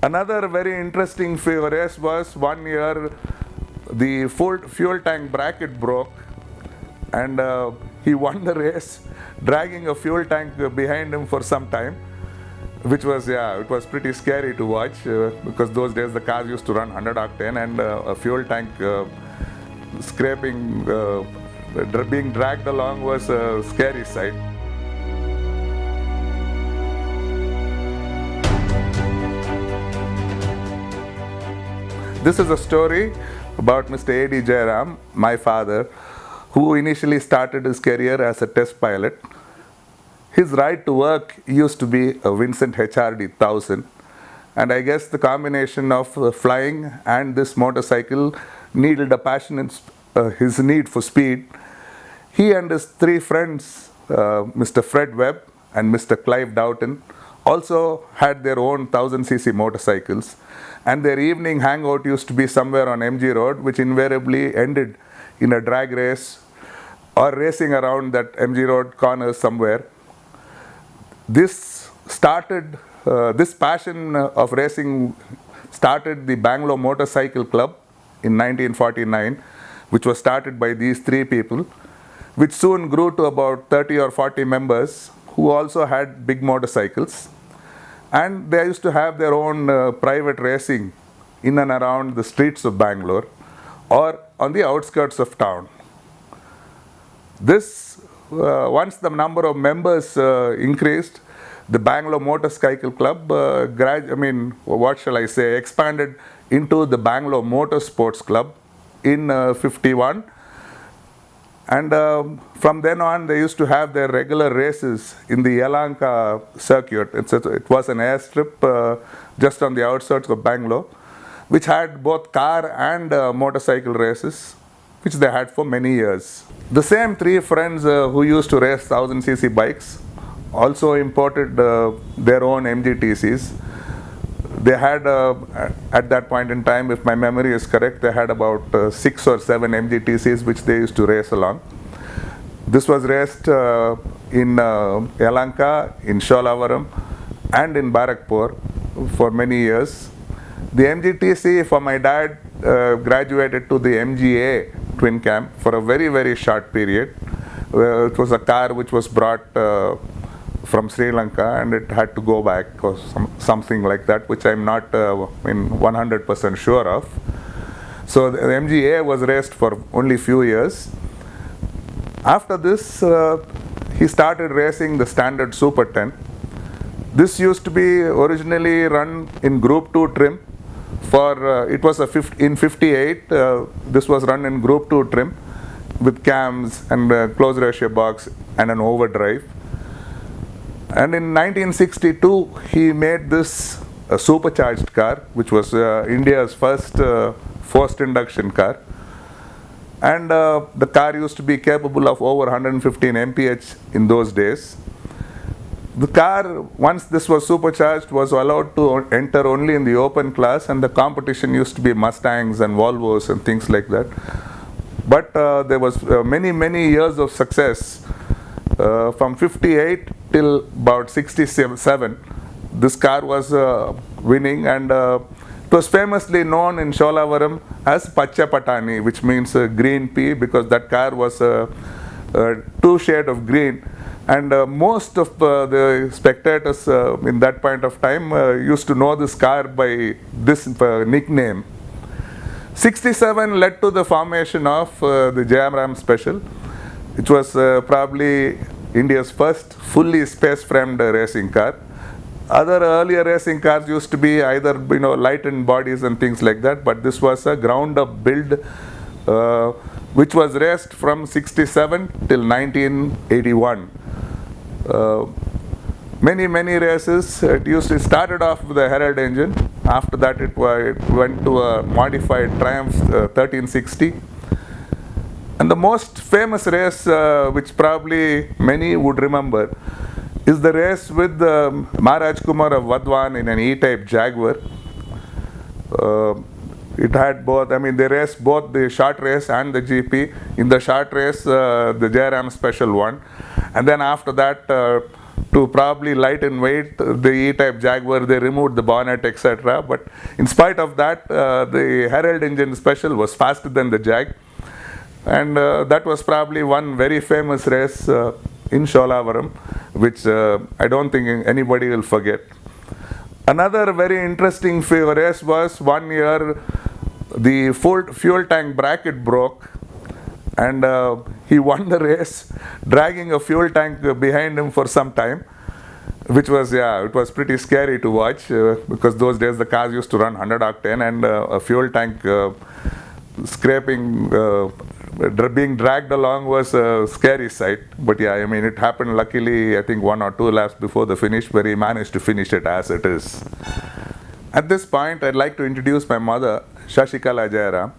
Another very interesting race was one year the fuel tank bracket broke, and he won the race dragging a fuel tank behind him for some time, which was, yeah, it was pretty scary to watch because those days the cars used to run 100 octane, and a fuel tank scraping, being dragged along was a scary sight. This is a story about Mr. A.D. Jairam, my father, who initially started his career as a test pilot. His ride to work used to be a Vincent HRD 1000, and I guess the combination of flying and this motorcycle needed a passion in his need for speed. He and his three friends, Mr. Fred Webb and Mr. Clive Doughton, also had their own 1000cc motorcycles, and their evening hangout used to be somewhere on MG Road, which invariably ended in a drag race or racing around that MG Road corner somewhere. This passion of racing started the Bangalore Motorcycle Club in 1949, which was started by these three people, which soon grew to about 30 or 40 members who also had big motorcycles. And they used to have their own private racing in and around the streets of Bangalore or on the outskirts of town. This, once the number of members increased, the Bangalore Motorcycle Club, expanded into the Bangalore Motorsports Club in 51. And from then on, they used to have their regular races in the Yelahanka circuit. It was an airstrip just on the outskirts of Bangalore, which had both car and motorcycle races, which they had for many years. The same three friends who used to race 1000cc bikes also imported their own MGTCs. They had, at that point in time, if my memory is correct, they had about 6 or 7 MGTCs which they used to race along. This was raced in Yelahanka, in Sholavaram, and in Barakpur for many years. The MGTC for my dad graduated to the MGA twin cam for a very, very short period. It was a car which was brought from Sri Lanka, and it had to go back or something like that, which I'm not 100% sure of. So the MGA was raced for only few years. After this, he started racing the standard Super 10. This used to be originally run in Group 2 trim. It was in 58. This was run in Group 2 trim with cams and closed ratio box and an overdrive. And in 1962, he made this a supercharged car, which was India's first forced induction car. And the car used to be capable of over 115 mph in those days. The car, once this was supercharged, was allowed to enter only in the open class, and the competition used to be Mustangs and Volvos and things like that. But there was many, many years of success. From 58 till about 67, this car was winning, and it was famously known in Sholavaram as Pacha Patani, which means green pea, because that car was two shade of green. And most of the spectators in that point of time used to know this car by this nickname. 67 led to the formation of the Jairam Special. It was probably India's first fully space-framed racing car. Other earlier racing cars used to be either lightened bodies and things like that, but this was a ground-up build which was raced from 67 till 1981. Many races. It started off with a Herald engine. After that, it went to a modified Triumph 1360. And the most famous race, which probably many would remember, is the race with Maharaj Kumar of Vadwan in an E-type Jaguar. It had both, they raced both the short race and the GP. In the short race, the Jairam Special won. And then after that, to probably light in weight. The E-type Jaguar, they removed the bonnet, etc. But in spite of that, the Herald engine special was faster than the Jag. And that was probably one very famous race in Sholavaram, which I don't think anybody will forget. Another very interesting race was one year the fuel tank bracket broke, and he won the race dragging a fuel tank behind him for some time, which was, it was pretty scary to watch because those days the cars used to run 100 octane, and a fuel tank scraping, being dragged along was a scary sight. But yeah, I mean, it happened luckily, I think 1 or 2 laps before the finish, where he managed to finish it as it is. At this point, I'd like to introduce my mother, Shashikala Jayaram,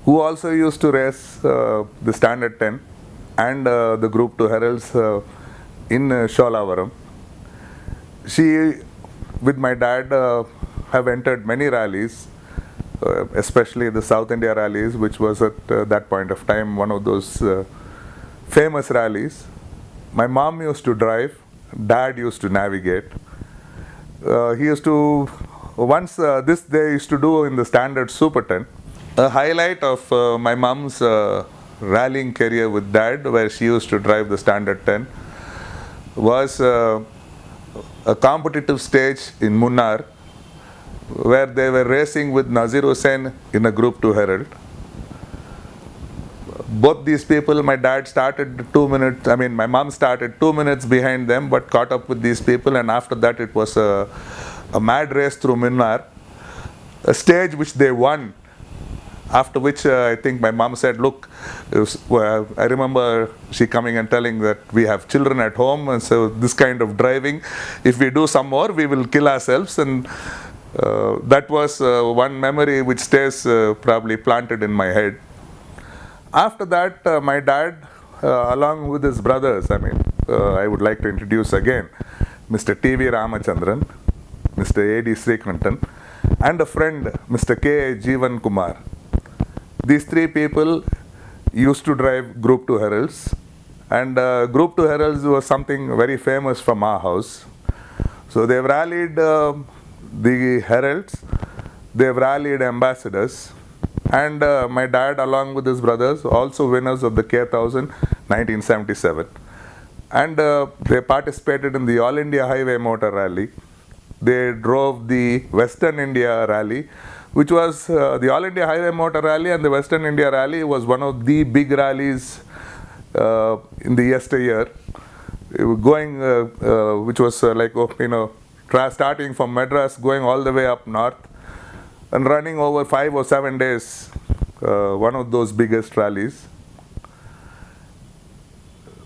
who also used to race the Standard 10 and the Group 2 Heralds in Sholavaram. She, with my dad, have entered many rallies, especially the South India rallies, which was at that point of time one of those famous rallies. My mom used to drive, dad used to navigate. He used to, once this they used to do in the Standard Super 10. A highlight of my mom's rallying career with dad, where she used to drive the Standard 10, was a competitive stage in Munnar, where they were racing with Nazir Hussain in a Group 2 Herald. Both these people, my dad started 2 minutes, my mom started 2 minutes behind them, but caught up with these people, and after that it was a mad race through Munnar, a stage which they won. After which I think my mom said, look, I remember she coming and telling that we have children at home, and so this kind of driving, if we do some more, we will kill ourselves. And that was one memory which stays probably planted in my head. After that, my dad, along with his brothers, I would like to introduce again Mr. T.V. Ramachandran, Mr. A.D. Srikantan, and a friend, Mr. K. Jeevan Kumar. These 3 people used to drive Group 2 Heralds, and Group 2 Heralds was something very famous from our house. So they've rallied the Heralds, they've rallied ambassadors, and my dad, along with his brothers, also winners of the K1000 1977. And they participated in the All India Highway Motor Rally. They drove the Western India Rally, which was the All India Highway Motor Rally, and the Western India Rally was one of the big rallies in the yesteryear, going, which was starting from Madras, going all the way up north, and running over 5 or 7 days, one of those biggest rallies.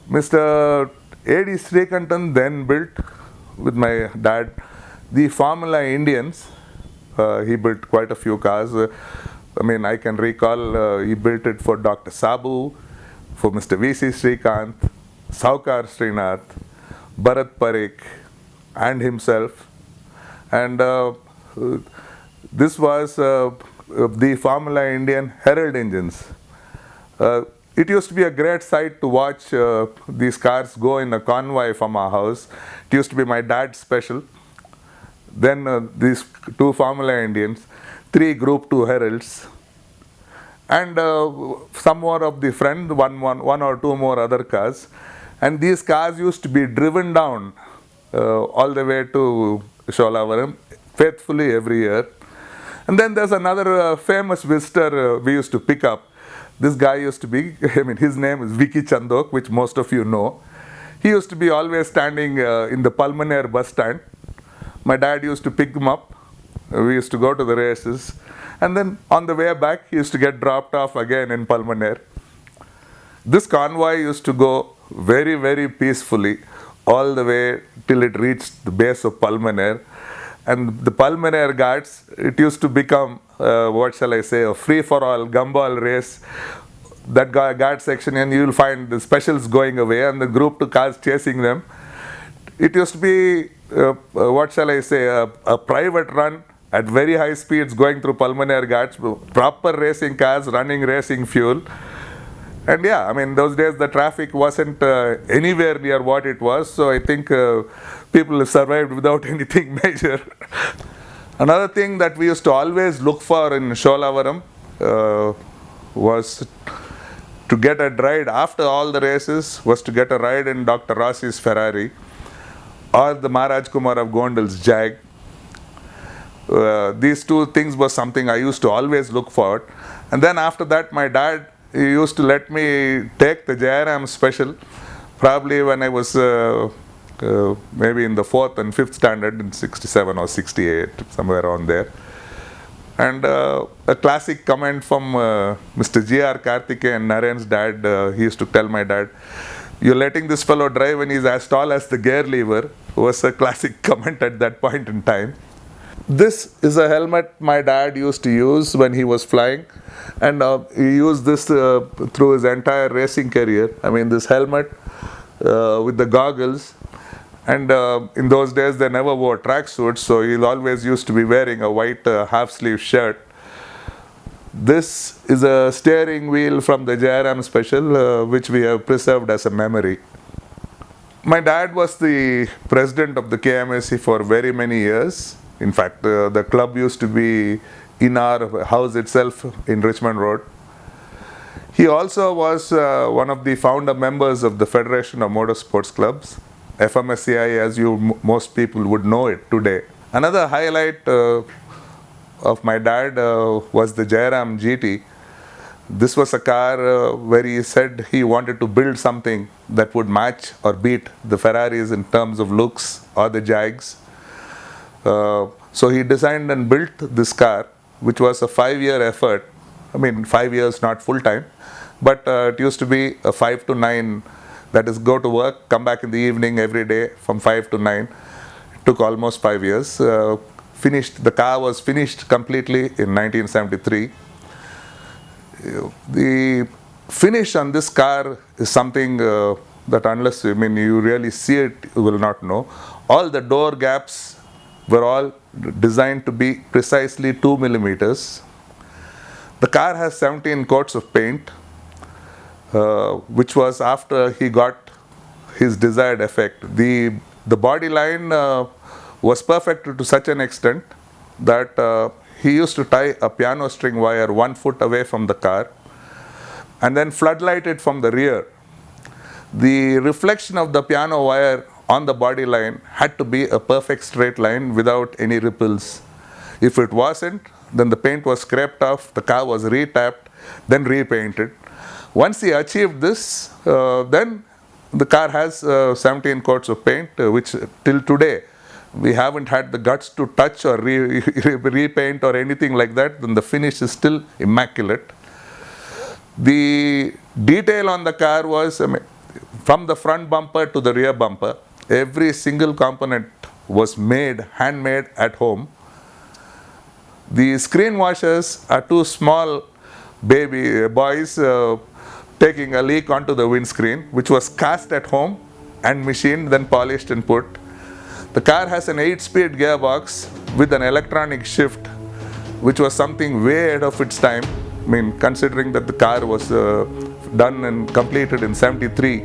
Mr. A.D. Srikantan then built, with my dad, the Formula Indians. He built quite a few cars. I can recall he built it for Dr. Sabu, for Mr. V.C. Srikanth, Saukar Srinath, Bharat Parikh, and himself. And this was the Formula Indian Herald engines. It used to be a great sight to watch these cars go in a convoy from our house. It used to be my dad's special. Then these 2 Formula Indians, 3 Group 2 Heralds, and some more of the friend, one or 2 more other cars. And these cars used to be driven down all the way to Sholavaram faithfully every year. And then there's another famous visitor we used to pick up. This guy used to be, his name is Vicky Chandok, which most of you know. He used to be always standing in the Pulmonaire bus stand. My dad used to pick him up. We used to go to the races. And then on the way back, he used to get dropped off again in Pulmonaire. This convoy used to go very, very peacefully all the way till it reached the base of Pulmonaire. And the Pulmonaire Ghats, it used to become, a free-for-all gumball race. That Ghat section, and you will find the specials going away and the Group 2 cars chasing them. It used to be, a private run at very high speeds going through Pulmonaire Ghats, proper racing cars running racing fuel. And yeah, I mean, those days the traffic wasn't anywhere near what it was, so I think people survived without anything major. Another thing that we used to always look for in Sholavaram was to get a ride after all the races, was to get a ride in Dr. Rossi's Ferrari or the Maharaj Kumar of Gondal's Jag. These two things was something I used to always look for. And then after that, my dad used to let me take the Jairam special, probably when I was maybe in the 4th and 5th standard in 67 or 68, somewhere around there. And a classic comment from Mr. G.R. Karthike and Naren's dad, he used to tell my dad, "You're letting this fellow drive when he's as tall as the gear lever," was a classic comment at that point in time. This is a helmet my dad used to use when he was flying, and he used this through his entire racing career. I mean, this helmet with the goggles, and in those days they never wore tracksuits, so he always used to be wearing a white half-sleeve shirt. This is a steering wheel from the Jairam special, which we have preserved as a memory. My dad was the president of the KMSC for very many years. In fact, the club used to be in our house itself in Richmond Road. He also was one of the founder members of the Federation of Motorsports Clubs, FMSCI, as most people would know it today. Another highlight of my dad was the Jairam GT. This was a car where he said he wanted to build something that would match or beat the Ferraris in terms of looks or the Jags. So he designed and built this car, which was a 5-year effort. I mean, 5 years, not full time, but it used to be a 5 to 9, that is, go to work, come back in the evening every day from 5 to 9. It took almost 5 years. The car was finished completely in 1973. The finish on this car is something that unless you really see it, you will not know. All the door gaps were all designed to be precisely 2 millimeters. The car has 17 coats of paint, which was after he got his desired effect. The body line was perfected to such an extent that he used to tie a piano string wire 1 foot away from the car and then floodlight it from the rear. The reflection of the piano wire on the body line had to be a perfect straight line without any ripples. If it wasn't, then the paint was scraped off, the car was re-tapped, then repainted. Once he achieved this, then the car has 17 coats of paint, which till today we haven't had the guts to touch or repaint or anything like that. Then the finish is still immaculate. The detail on the car was, from the front bumper to the rear bumper, every single component was handmade at home. The screen washers are two small baby boys taking a leak onto the windscreen, which was cast at home and machined, then polished and put. The car has an 8-speed gearbox with an electronic shift, which was something way ahead of its time. Considering that the car was done and completed in 73.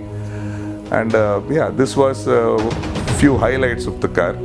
And yeah, this was a few highlights of the car.